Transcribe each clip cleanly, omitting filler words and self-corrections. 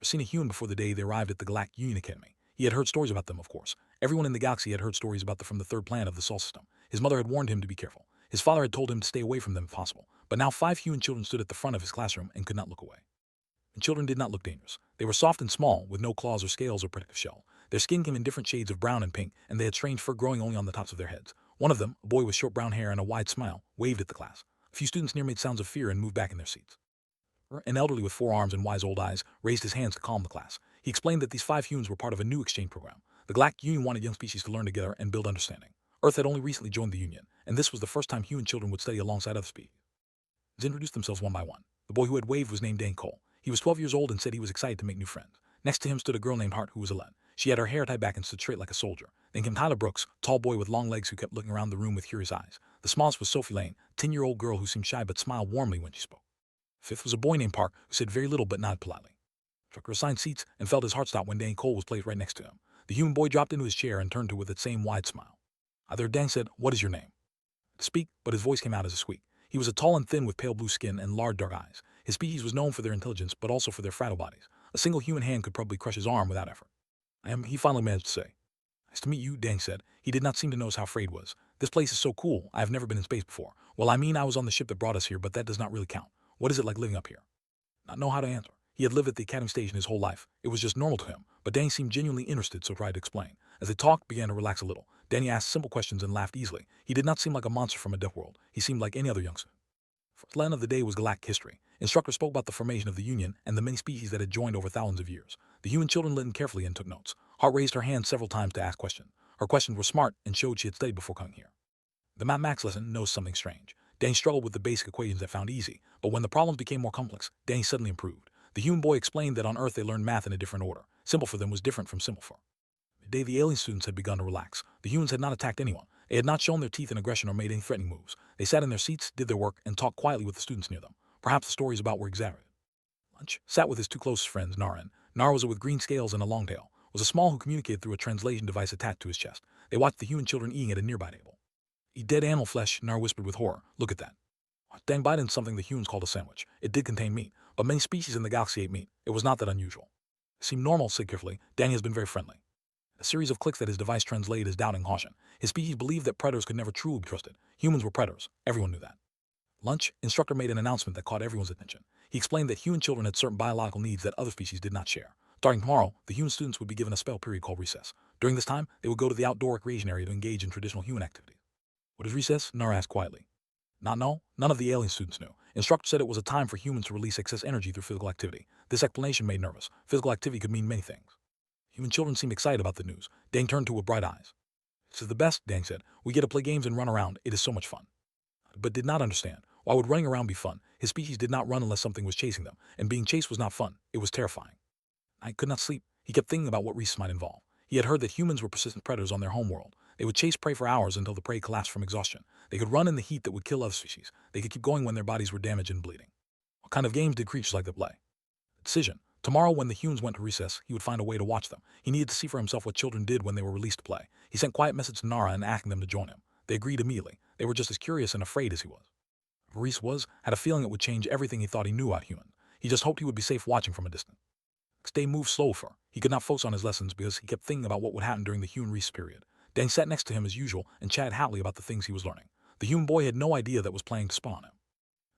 Seen a human before the day they arrived at the Galactic Union Academy. He had heard stories about them, of course. Everyone in the galaxy had heard stories about them from the third planet of the Sol system. His mother had warned him to be careful. His father had told him to stay away from them if possible. But now 5 human children stood at the front of his classroom and could not look away. The children did not look dangerous. They were soft and small, with no claws or scales or protective shell. Their skin came in different shades of brown and pink, and they had strange fur growing only on the tops of their heads. One of them, a boy with short brown hair and a wide smile, waved at the class. A few students near made sounds of fear and moved back in their seats. An elderly with 4 arms and wise old eyes raised his hands to calm the class. He explained that these 5 humans were part of a new exchange program. The Galactic Union wanted young species to learn together and build understanding. Earth had only recently joined the Union, and this was the first time human children would study alongside other species. They introduced themselves one by one. The boy who had waved was named Dan Cole. He was 12 years old and said he was excited to make new friends. Next to him stood a girl named Hart who was 11. She had her hair tied back and stood straight like a soldier. Then came Tyler Brooks, tall boy with long legs who kept looking around the room with curious eyes. The smallest was Sophie Lane, 10-year-old girl who seemed shy but smiled warmly when she spoke. Fifth was a boy named Park who said very little but nodded politely. Trucker assigned seats and felt his heart stop when Dan Cole was placed right next to him. The human boy dropped into his chair and turned to her with that same wide smile. Either Dan said, "What is your name?" To speak, but his voice came out as a squeak. He was a tall and thin with pale blue skin and large dark eyes. His species was known for their intelligence but also for their fragile bodies. A single human hand could probably crush his arm without effort. He finally managed to say. "Nice to meet you," Dan said. He did not seem to notice how afraid he was. "This place is so cool. I have never been in space before." "Well, I mean, I was on the ship that brought us here, but that does not really count. What is it like living up here?" Not know how to answer. He had lived at the Academy Station his whole life. It was just normal to him, but Danny seemed genuinely interested, so tried to explain. As they talked, began to relax a little. Danny asked simple questions and laughed easily. He did not seem like a monster from a Deathworld. He seemed like any other youngster. First line of the day was galactic history. Instructor spoke about the formation of the Union and the many species that had joined over thousands of years. The human children listened carefully and took notes. Hart raised her hand several times to ask questions. Her questions were smart and showed she had studied before coming here. The mathematics lesson knows something strange. Danny struggled with the basic equations that found easy, but when the problems became more complex, Danny suddenly improved. The human boy explained that on Earth they learned math in a different order. Simple for them was different from simple for. Midday, the alien students had begun to relax. The humans had not attacked anyone. They had not shown their teeth in aggression or made any threatening moves. They sat in their seats, did their work, and talked quietly with the students near them. Perhaps the stories about were exaggerated. Lunch sat with his 2 closest friends, Nara and Nara was with green scales and a long tail, was a small who communicated through a translation device attached to his chest. They watched the human children eating at a nearby table. "Eat dead animal flesh," Nara whispered with horror. "Look at that." Dang bite into something the humans called a sandwich. It did contain meat, but many species in the galaxy ate meat. It was not that unusual. It seemed normal, said carefully. Danny has been very friendly. A series of clicks that his device translated as doubting caution. His species believed that predators could never truly be trusted. Humans were predators. Everyone knew that. Lunch, instructor made an announcement that caught everyone's attention. He explained that human children had certain biological needs that other species did not share. Starting tomorrow, the human students would be given a spell period called recess. During this time, they would go to the outdoor recreation area to engage in traditional human activities. "What is recess?" Nara asked quietly. Not know? None of the alien students knew. Instructor said it was a time for humans to release excess energy through physical activity. This explanation made nervous. Physical activity could mean many things. Human children seemed excited about the news. Dang turned to with bright eyes. "This is the best," Dang said. "We get to play games and run around. It is so much fun." But did not understand. Why would running around be fun? His species did not run unless something was chasing them, and being chased was not fun. It was terrifying. I could not sleep. He kept thinking about what recess might involve. He had heard that humans were persistent predators on their home world. They would chase prey for hours until the prey collapsed from exhaustion. They could run in the heat that would kill other species. They could keep going when their bodies were damaged and bleeding. What kind of games did creatures like to play? Decision. Tomorrow, when the humans went to recess, he would find a way to watch them. He needed to see for himself what children did when they were released to play. He sent quiet message to Nara and asking them to join him. They agreed immediately. They were just as curious and afraid as he was. Reese had a feeling it would change everything he thought he knew about humans. He just hoped he would be safe watching from a distance. Stay moved slow for. He could not focus on his lessons because he kept thinking about what would happen during the human recess period. Dang sat next to him as usual and chatted happily about the things he was learning. The human boy had no idea that was planning to spawn him.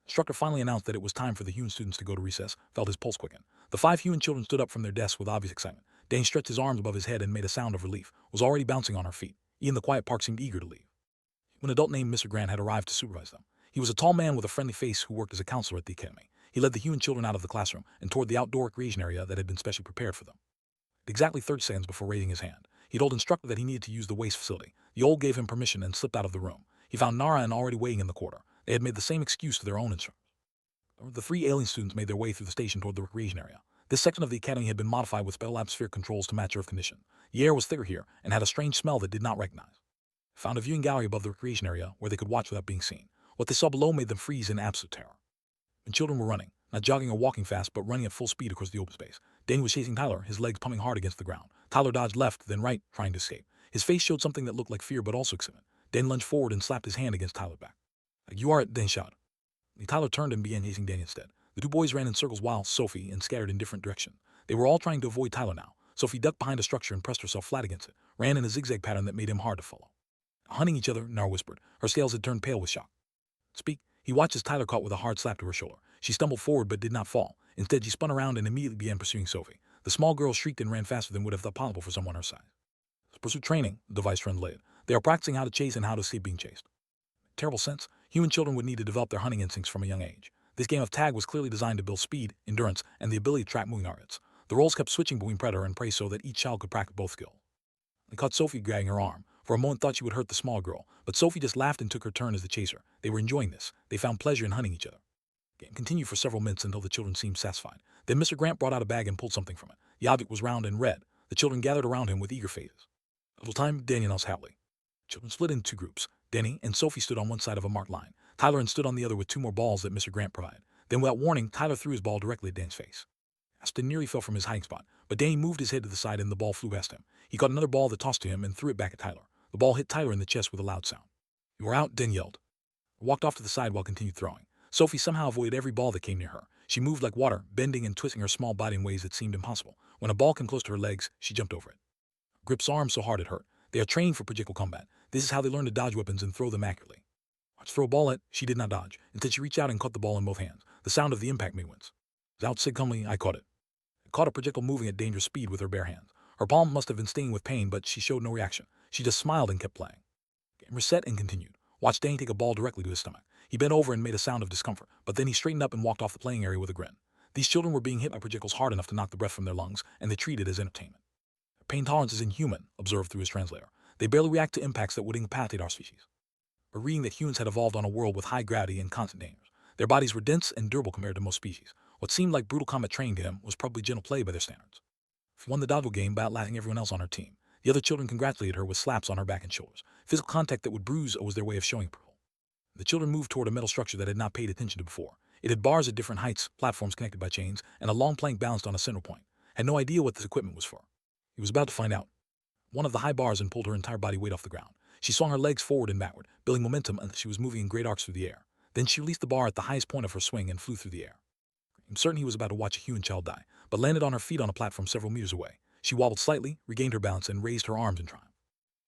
Instructor finally announced that it was time for the human students to go to recess, felt his pulse quicken. The 5 human children stood up from their desks with obvious excitement. Dane stretched his arms above his head and made a sound of relief, was already bouncing on her feet. Ian the quiet Park seemed eager to leave. An adult named Mr. Grant had arrived to supervise them. He was a tall man with a friendly face who worked as a counselor at the academy. He led the human children out of the classroom and toward the outdoor recreation area that had been specially prepared for them. Exactly 30 seconds before raising his hand, he told instructor that he needed to use the waste facility. The old gave him permission and slipped out of the room. He found Nara and already waiting in the corridor. They had made the same excuse to their own instructors. The 3 alien students made their way through the station toward the recreation area. This section of the academy had been modified with spell atmospheric controls to match Earth conditions. The air was thicker here and had a strange smell that did not recognize. Found a viewing gallery above the recreation area where they could watch without being seen. What they saw below made them freeze in absolute terror. And children were running, not jogging or walking fast, but running at full speed across the open space. Danny was chasing Tyler, his legs pumping hard against the ground. Tyler dodged left, then right, trying to escape. His face showed something that looked like fear but also excitement. Danny lunged forward and slapped his hand against Tyler's back. "You are it," Danny shouted. Tyler turned and began chasing Danny instead. The 2 boys ran in circles while Sophie and scattered in different directions. They were all trying to avoid Tyler now. Sophie ducked behind a structure and pressed herself flat against it, ran in a zigzag pattern that made him hard to follow. Hunting each other, Nar whispered. Her scales had turned pale with shock. Speak. He watched as Tyler caught with a hard slap to her shoulder. She stumbled forward but did not fall. Instead, she spun around and immediately began pursuing Sophie. The small girl shrieked and ran faster than would have thought possible for someone her size. Pursuit training, the vice translated. They are practicing how to chase and how to escape being chased. Terrible sense. Human children would need to develop their hunting instincts from a young age. This game of tag was clearly designed to build speed, endurance, and the ability to track moving targets. The roles kept switching between predator and prey so that each child could practice both skills. They caught Sophie dragging her arm. For a moment thought she would hurt the small girl, but Sophie just laughed and took her turn as the chaser. They were enjoying this. They found pleasure in hunting each other. The game continued for several minutes until the children seemed satisfied. Then Mr. Grant brought out a bag and pulled something from it. The object was round and red. The children gathered around him with eager faces. A little time, Danny announced happily. Children split into two groups. Denny and Sophie stood on one side of a marked line. Tyler stood on the other with two more balls that Mr. Grant provided. Then without warning, Tyler threw his ball directly at Danny's face. Aston nearly fell from his hiding spot, but Danny moved his head to the side and the ball flew past him. He caught another ball that tossed to him and threw it back at Tyler. The ball hit Tyler in the chest with a loud sound. You are out, Den yelled. Walked off to the side while continued throwing. Sophie somehow avoided every ball that came near her. She moved like water, bending and twisting her small body in ways that seemed impossible. When a ball came close to her legs, she jumped over it. Grip's arm so hard it hurt. They are trained for projectile combat. This is how they learn to dodge weapons and throw them accurately. Watch throw a ball at, she did not dodge. Instead, she reached out and caught the ball in both hands. The sound of the impact made wince. Out said calmly, I caught it. I caught a projectile moving at dangerous speed with her bare hands. Her palm must have been stinging with pain, but she showed no reaction. She just smiled and kept playing. Game reset and continued. Watched Danny take a ball directly to his stomach. He bent over and made a sound of discomfort, but then he straightened up and walked off the playing area with a grin. These children were being hit by projectiles hard enough to knock the breath from their lungs, and they treated it as entertainment. Their pain tolerance is inhuman, observed through his translator. They barely react to impacts that would incapacitate our species. We're reading that humans had evolved on a world with high gravity and constant dangers. Their bodies were dense and durable compared to most species. What seemed like brutal combat training to him was probably gentle play by their standards. She won the dodgeball game by outlasting everyone else on her team. The other children congratulated her with slaps on her back and shoulders. Physical contact that would bruise was their way of showing approval. The children moved toward a metal structure that had not paid attention to before. It had bars at different heights, platforms connected by chains, and a long plank balanced on a central point. Had no idea what this equipment was for. He was about to find out. One of the high bars and pulled her entire body weight off the ground. She swung her legs forward and backward, building momentum until she was moving in great arcs through the air. Then she released the bar at the highest point of her swing and flew through the air. I'm certain he was about to watch a human child die, but landed on her feet on a platform several meters away. She wobbled slightly, regained her balance, and raised her arms in triumph.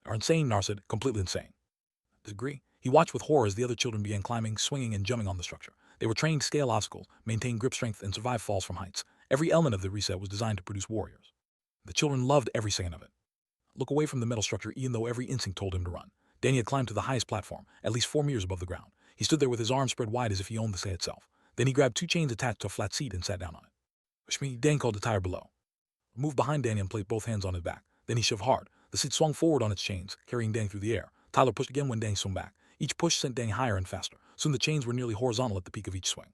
Are insane, Nar said, completely insane. Disagree. He watched with horror as the other children began climbing, swinging, and jumping on the structure. They were trained to scale obstacles, maintain grip strength, and survive falls from heights. Every element of the reset was designed to produce warriors. The children loved every second of it. Look away from the metal structure even though every instinct told him to run. Danny had climbed to the highest platform, at least 4 meters above the ground. He stood there with his arms spread wide as if he owned the sky itself. Then he grabbed 2 chains attached to a flat seat and sat down on it. Push me, Dan called to Tyler below. Moved behind Danny and placed both hands on his back. Then he shoved hard. The seat swung forward on its chains, carrying Danny through the air. Tyler pushed again when Danny swung back. Each push sent Danny higher and faster. Soon the chains were nearly horizontal at the peak of each swing.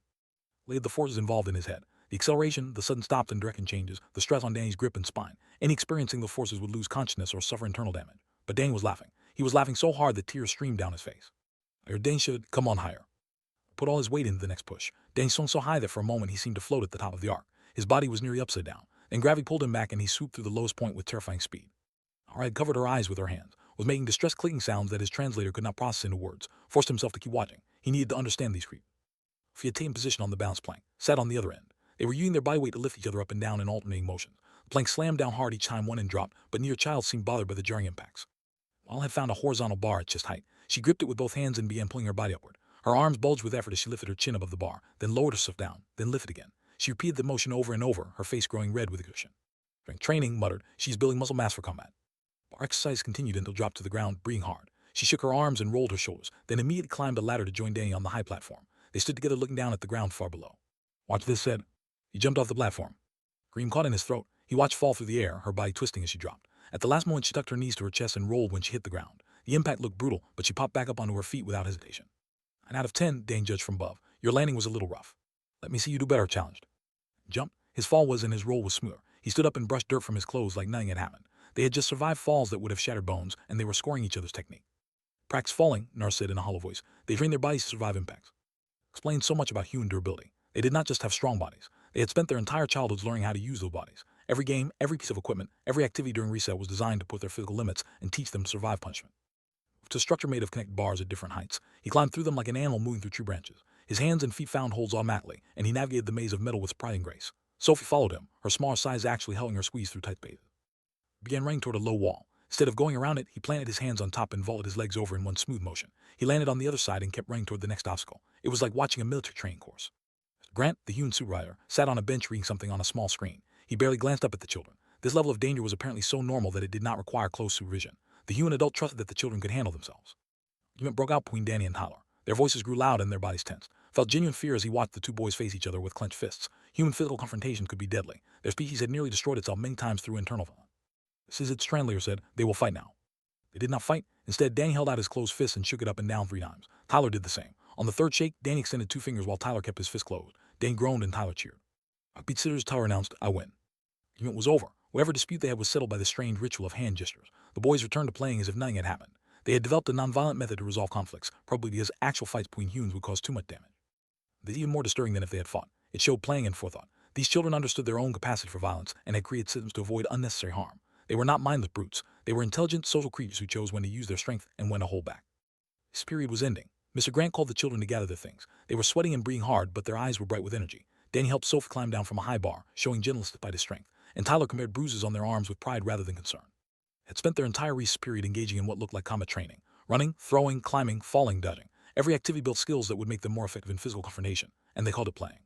Laid the forces involved in his head. The acceleration, the sudden stops and direction changes, the stress on Danny's grip and spine. Any experiencing the forces would lose consciousness or suffer internal damage. But Danny was laughing. He was laughing so hard that tears streamed down his face. I heard Danny should come on higher. Put all his weight into the next push. Danny swung so high that for a moment he seemed to float at the top of the arc. His body was nearly upside down. Then gravity pulled him back and he swooped through the lowest point with terrifying speed. Arad covered her eyes with her hands, was making distressed clicking sounds that his translator could not process into words, forced himself to keep watching. He needed to understand these creatures. He had taken position on the balance plank, sat on the other end. They were using their body weight to lift each other up and down in alternating motions. The plank slammed down hard each time one end dropped, but neither child seemed bothered by the jarring impacts. Wall had found a horizontal bar at chest height. She gripped it with both hands and began pulling her body upward. Her arms bulged with effort as she lifted her chin above the bar, then lowered herself down, then lifted again. She repeated the motion over and over, her face growing red with exertion. During training, muttered, she's building muscle mass for combat. Bar exercise continued until dropped to the ground, breathing hard. She shook her arms and rolled her shoulders, then immediately climbed a ladder to join Danny on the high platform. They stood together looking down at the ground far below. Watch this, said. He jumped off the platform. Scream caught in his throat. He watched fall through the air, her body twisting as she dropped. At the last moment, she tucked her knees to her chest and rolled when she hit the ground. The impact looked brutal, but she popped back up onto her feet without hesitation. 9 out of 10, Dane judged from above. Your landing was a little rough. Let me see you do better, challenged. Jump. His fall was and his roll was smoother. He stood up and brushed dirt from his clothes like nothing had happened. They had just survived falls that would have shattered bones, and they were scoring each other's technique. Practice falling, Nar said in a hollow voice. They trained their bodies to survive impacts. Explained so much about human durability. They did not just have strong bodies. They had spent their entire childhoods learning how to use those bodies. Every game, every piece of equipment, every activity during reset was designed to put their physical limits and teach them to survive punishment. To a structure made of connected bars at different heights, he climbed through them like an animal moving through tree branches. His hands and feet found holds automatically, and he navigated the maze of metal with surprising grace. Sophie followed him, her smaller size actually helping her squeeze through tight spaces. He began running toward a low wall. Instead of going around it, he planted his hands on top and vaulted his legs over in one smooth motion. He landed on the other side and kept running toward the next obstacle. It was like watching a military training course. Grant, the human supervisor, sat on a bench reading something on a small screen. He barely glanced up at the children. This level of danger was apparently so normal that it did not require close supervision. The human adult trusted that the children could handle themselves. Argument broke out between Danny and Tyler. Their voices grew loud and their bodies tensed. Felt genuine fear as he watched the two boys face each other with clenched fists. Human physical confrontation could be deadly. Their species had nearly destroyed itself many times through internal violence. This its translator said, "They will fight now." They did not fight. Instead, Danny held out his closed fist and shook it up and down 3 times. Tyler did the same. On the third shake, Danny extended 2 fingers while Tyler kept his fist closed. Danny groaned and Tyler cheered. "I beat scissors," Tyler announced. "I win." The argument was over. Whatever dispute they had was settled by the strange ritual of hand gestures. The boys returned to playing as if nothing had happened. They had developed a non-violent method to resolve conflicts, probably because actual fights between humans would cause too much damage. It was even more disturbing than if they had fought. It showed planning and forethought. These children understood their own capacity for violence and had created systems to avoid unnecessary harm. They were not mindless brutes. They were intelligent, social creatures who chose when to use their strength and when to hold back. This period was ending. Mr. Grant called the children to gather their things. They were sweating and breathing hard, but their eyes were bright with energy. Danny helped Sophie climb down from a high bar, showing gentleness despite his strength, and Tyler compared bruises on their arms with pride rather than concern. They had spent their entire recess period engaging in what looked like combat training. Running, throwing, climbing, falling, dodging. Every activity built skills that would make them more effective in physical confrontation, and they called it playing.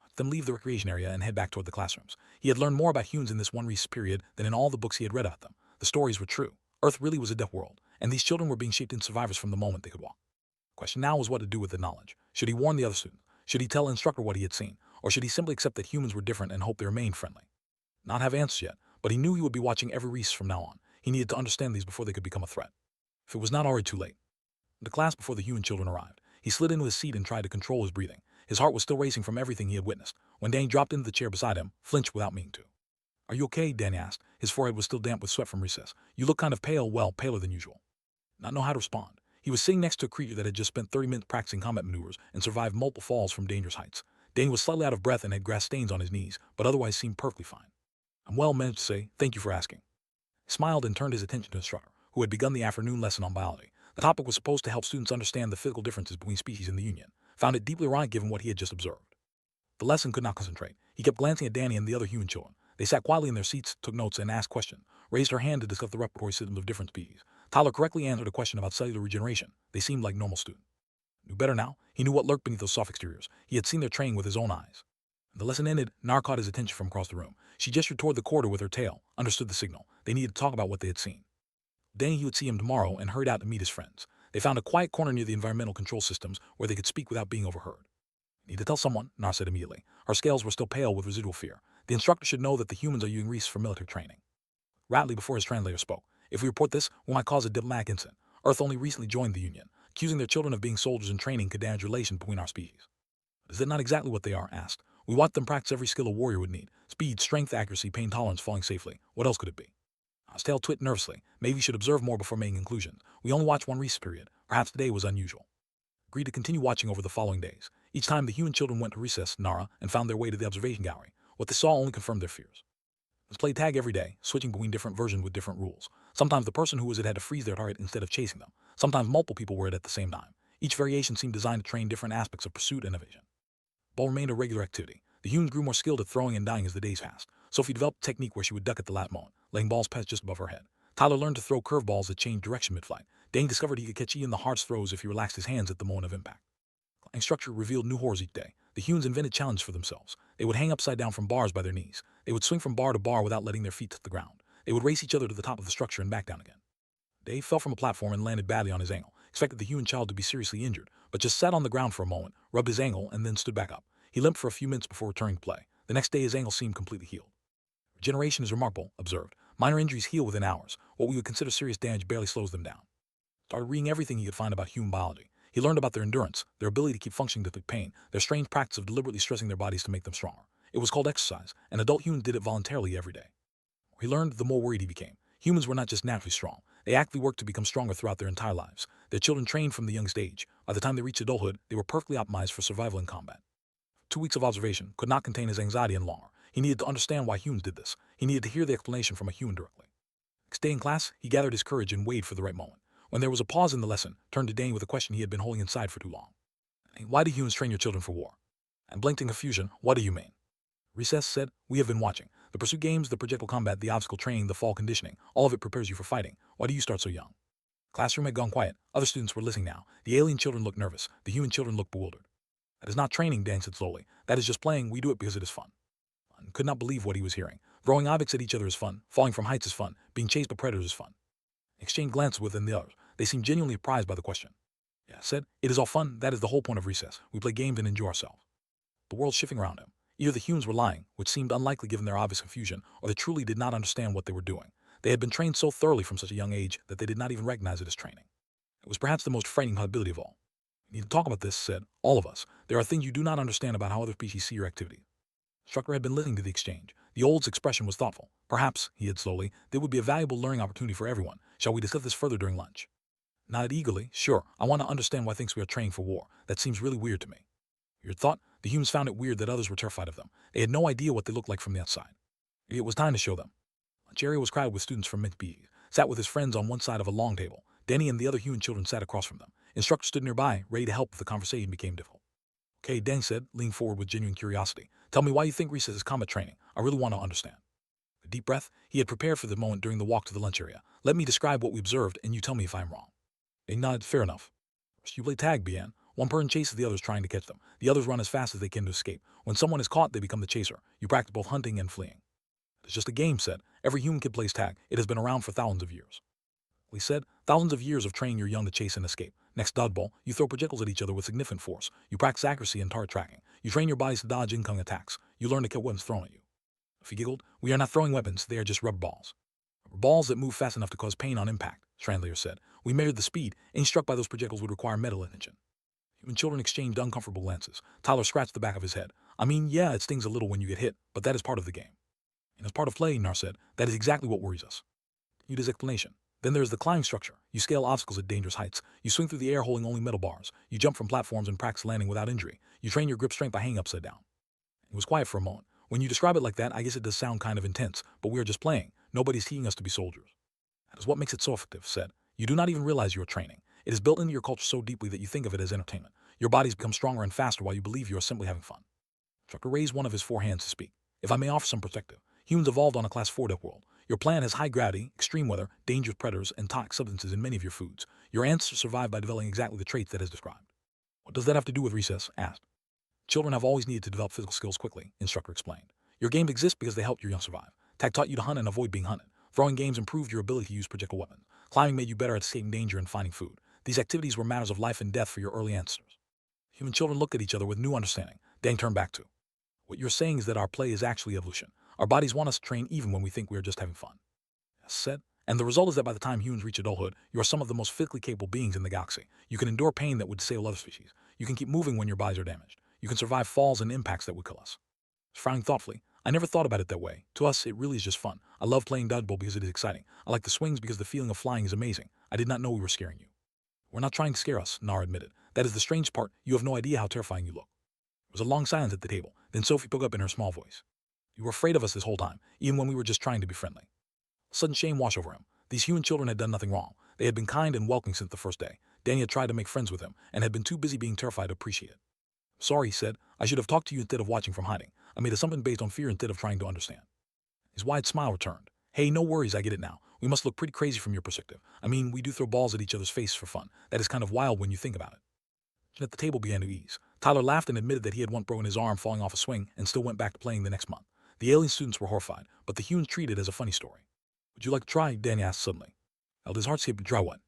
Let them leave the recreation area and head back toward the classrooms. He had learned more about humans in this one recess period than in all the books he had read about them. The stories were true. Earth really was a death world, and these children were being shaped into survivors from the moment they could walk. The question now was what to do with the knowledge. Should he warn the other students? Should he tell the instructor what he had seen? Or should he simply accept that humans were different and hope they remained friendly? Not have answers yet, but he knew he would be watching every recess from now on. He needed to understand these before they could become a threat. If it was not already too late. The class before the human children arrived. He slid into his seat and tried to control his breathing. His heart was still racing from everything he had witnessed. When Danny dropped into the chair beside him, flinched without meaning to. "Are you okay?" Danny asked. His forehead was still damp with sweat from recess. "You look kind of pale, well, paler than usual." Not know how to respond. He was sitting next to a creature that had just spent 30 minutes practicing combat maneuvers and survived multiple falls from dangerous heights. Danny was slightly out of breath and had grass stains on his knees, but otherwise seemed perfectly fine. "I'm well," managed to say. "Thank you for asking." He smiled and turned his attention to the instructor, who had begun the afternoon lesson on biology. The topic was supposed to help students understand the physical differences between species in the Union. Found it deeply ironic given what he had just observed. The lesson could not concentrate. He kept glancing at Danny and the other human children. They sat quietly in their seats, took notes, and asked questions, raised her hand to discuss the repertory systems of different species. Tyler correctly answered a question about cellular regeneration. They seemed like normal students. Knew better now. He knew what lurked beneath those soft exteriors. He had seen their training with his own eyes. The lesson ended. Nar caught his attention from across the room. She gestured toward the corridor with her tail, understood the signal. They needed to talk about what they had seen. Danny he would see him tomorrow and hurried out to meet his friends. They found a quiet corner near the environmental control systems where they could speak without being overheard. "Need to tell someone," Nar said immediately. Her scales were still pale with residual fear. "The instructor should know that the humans are using Reese for military training." Rattly before his translator spoke. "If we report this, we might cause a diplomatic incident. Earth only recently joined the Union. Accusing their children of being soldiers in training could damage relations between our species." "Is that not exactly what they are?" asked. "We watch them practice every skill a warrior would need. Speed, strength, accuracy, pain tolerance, falling safely. What else could it be?" His tail twitched nervously. "Maybe we should observe more before making conclusions. We only watched one recess period. Perhaps today was unusual." Agreed to continue watching over the following days. Each time the human children went to recess, Nara, and found their way to the observation gallery. What they saw only confirmed their fears. Let's play tag every day, switching between different versions with different rules. Sometimes the person who was it had to freeze their target instead of chasing them. Sometimes multiple people were it at the same time. Each variation seemed designed to train different aspects of pursuit and evasion. Ball remained a regular activity. The humans grew more skilled at throwing and dying as the days passed. Sophie developed a technique where she would duck at the last moment, letting balls pass just above her head. Tyler learned to throw curveballs that changed direction mid-flight. Danny discovered he could catch even the hardest throws if he relaxed his hands at the moment of impact. Flying structure revealed new horrors each day. The humans invented challenges for themselves. They would hang upside down from bars by their knees. They would swing from bar to bar without letting their feet touch the ground. They would race each other to the top of the structure and back down again. Dave fell from a platform and landed badly on his ankle. Expected the human child to be seriously injured, but just sat on the ground for a moment, rubbed his ankle, and then stood back up. He limped for a few minutes before returning to play. The next day his ankle seemed completely healed. Regeneration is remarkable, observed. Minor injuries heal within hours. What we would consider serious damage barely slows them down. Started reading everything he could find about human biology. He learned about their endurance, their ability to keep functioning despite pain, their strange practice of deliberately stressing their bodies to make them stronger. It was called exercise, and adult humans did it voluntarily every day. He learned, the more worried he became. Humans were not just naturally strong. They actively worked to become stronger throughout their entire lives. Their children trained from the youngest age. By the time they reached adulthood, they were perfectly optimized for survival in combat. 2 weeks of observation could not contain his anxiety any longer. He needed to understand why humans did this. He needed to hear the explanation from a human directly. Next day in class, he gathered his courage and waited for the right moment. When there was a pause in the lesson, turned to Danny with a question he had been holding inside for too long. "Why do humans train your children for war?" And blinked in confusion. "What do you mean?" Recess said, "We have been watching. The pursuit games, the projectile combat, the obstacle training, the fall conditioning, all of it prepares you for fighting. Why do you start so young?" Classroom had gone quiet. Other students were listening now. The alien children looked nervous. The human children looked bewildered. "That is not training," Dan said slowly. "That is just playing. We do it because it is fun." One could not believe what he was hearing. Throwing objects at each other is fun. Falling from heights is fun. Being chased by predators is fun. He exchanged glances within the others. They seemed genuinely surprised by the question. Yeah, said, "It is all fun. That is the whole point of recess. We play games and enjoy ourselves." The world shifting around him. Either the humans were lying, which seemed unlikely given their obvious confusion, or they truly did not understand what they were doing. They had been trained so thoroughly from such a young age that they did not even recognize it as training. It was perhaps the most frightening possibility of all. "We need to talk about this," said, "all of us. There are things you do not understand about how other species see your activity." Strucker had been listening to the exchange. The old's expression was thoughtful. "Perhaps," he said slowly, "there would be a valuable learning opportunity for everyone. Shall we discuss this further during lunch?" Nodded eagerly. "Sure. I want to understand why thinks we are training for war. That seems really weird to me." Weird thought. The humans found it weird that others were terrified of them. They had no idea what they looked like from the outside. It was time to show them. Lunch area was crowded with students from Mint B. Sat with his friends on one side of a long table. Denny and the other human children sat across from them. Instructor stood nearby, ready to help if the conversation became difficult. "Okay," Denny said, leaning forward with genuine curiosity. "Tell me why you think recess is combat training. I really want to understand." A deep breath. He had prepared for the moment during the walk to the lunch area. "Let me describe what we observed, and you tell me if I am wrong." They nodded. "Fair enough." "First you play tag," began. "One person chases the others trying to catch them. The others run as fast as they can to escape. When someone is caught, they become the chaser. You practice both hunting and fleeing." "It's just a game," said. "Every human kid plays tag. It has been around for thousands of years." He said, "Thousands of years of training your young to chase and escape. Next dodgeball, you throw projectiles at each other with significant force. You practice accuracy and target tracking. You train your bodies to dodge incoming attacks. You learn to kill weapons thrown at you." He giggled. "We are not throwing weapons. They are just rubber balls." "Rubber balls that move fast enough to cause pain on impact," Translator said. "We measured the speed. Any struck by those projectiles would require medical attention." Human children exchanged uncomfortable glances. Tyler scratched the back of his head. "I mean, yeah, it stings a little when you get hit, but that is part of the game." "And as part of play," Nar said, "that is exactly what worries us." Continued his explanation. "Then there is the climbing structure. You scale obstacles at dangerous heights. You swing through the air holding only metal bars. You jump from platforms and practice landing without injury. You train your grip strength by hanging upside down." He was quiet for a moment. "When you describe it like that, I guess it does sound kind of intense, but we are just playing. Nobody's teaching us to be soldiers." "That is what makes it so effective," said. "You do not even realize you are training. It is built into your culture so deeply that you think of it as entertainment. Your bodies become stronger and faster while you believe you are simply having fun." Trucker raised one of his four hands to speak. "If I may offer some perspective, humans evolved on a Class 4 Deathworld. Your planet has high gravity, extreme weather, dangerous predators, and toxic substances in many of your foods. Your ancestors survived by developing exactly the traits that is described." "What does that have to do with recess?" asked. "Children have always needed to develop physical skills quickly," Instructor explained. "Your games exist because they helped your young survive. Tag taught you to hunt and avoid being hunted. Throwing games improved your ability to use projectile weapons. Climbing made you better at escaping danger and finding food. These activities were matters of life and death for your early ancestors." Human children looked at each other with new understanding. Dang turned back to, "What you're saying is that our play is actually evolution. Our bodies want us to train even when we think we are just having fun." Yes, said. "And the result is that by the time humans reach adulthood, you are some of the most physically capable beings in the galaxy. You can endure pain that would disable other species. You can keep moving when your bodies are damaged. You can survive falls and impacts that would kill us." Frowning thoughtfully, "I never thought about it that way. To us, it really is just fun. I love playing dodgeball because it is exciting. I like the swings because the feeling of flying is amazing. I did not know we were scaring you." "We're not trying to scare us," Nar admitted. "That is the strange part. You have no idea how terrifying you look." There was a long silence at the table. Then Sophie spoke up in her small voice. "You were afraid of us this whole time, even when we were just trying to be friendly." A sudden shame washed over him. These human children had done nothing wrong. They had been kind and welcoming since the first day. Danny had tried to make friends with him, and had been too busy being terrified to appreciate it. "Sorry," he said. "I should have talked to you instead of watching from hiding. I made assumptions based on fear instead of trying to understand." His wide smile returned. "Hey, no worries, I get it now. We must look pretty crazy from your perspective. I mean, we do throw balls at each other's faces for fun. That is kind of wild when you think about it." At the table began to ease. Tyler laughed and admitted that he had once broken his arm falling off a swing and still went back to playing the next month. The alien students were horrified, but the humans treated it as a funny story. "Would you like to try?" Danny asked suddenly. Held his heart skip to try what?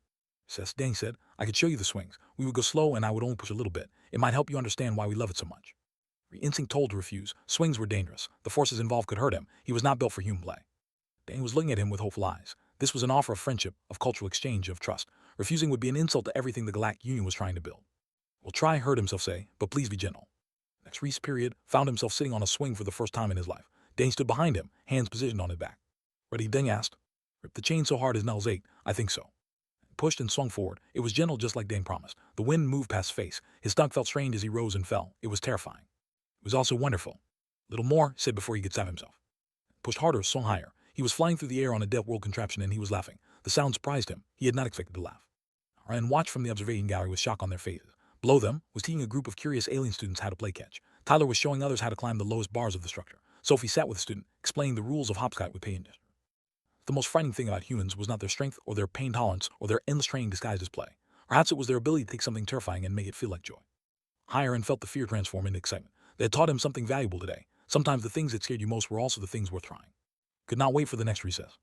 Danny said, "I could show you the swings. We would go slow and I would only push a little bit. It might help you understand why we love it so much." Instinct told to refuse. Swings were dangerous. The forces involved could hurt him. He was not built for human play. Danny was looking at him with hopeful eyes. This was an offer of friendship, of cultural exchange, of trust. Refusing would be an insult to everything the Galactic Union was trying to build. "We'll try," heard himself say, "but please be gentle." Next recess period found himself sitting on a swing for the first time in his life. Danny stood behind him, hands positioned on his back. "Ready?" Danny asked. "Rip the chain so hard his knuckles ached. I think so." He pushed and swung forward. It was gentle just like Danny promised. The wind moved past his face. His stomach felt strained as he rose and fell. It was terrifying. It was also wonderful. "Little more," said before he could stop himself. Pushed harder, swung higher. He was flying through the air on a Deathworld contraption and he was laughing. The sound surprised him. He had not expected to laugh. Ryan watched from the observation gallery with shock on their faces. Below them was teaching a group of curious alien students how to play catch. Tyler was showing others how to climb the lowest bars of the structure. Sophie sat with the student, explaining the rules of hopscotch with patience. The most frightening thing about humans was not their strength or their pain tolerance or their endless training disguised as play. Perhaps it was their ability to take something terrifying and make it feel like joy. Hiren felt the fear transform into excitement. They had taught him something valuable today. Sometimes the things that scared you most were also the things worth trying. Could not wait for the next recess.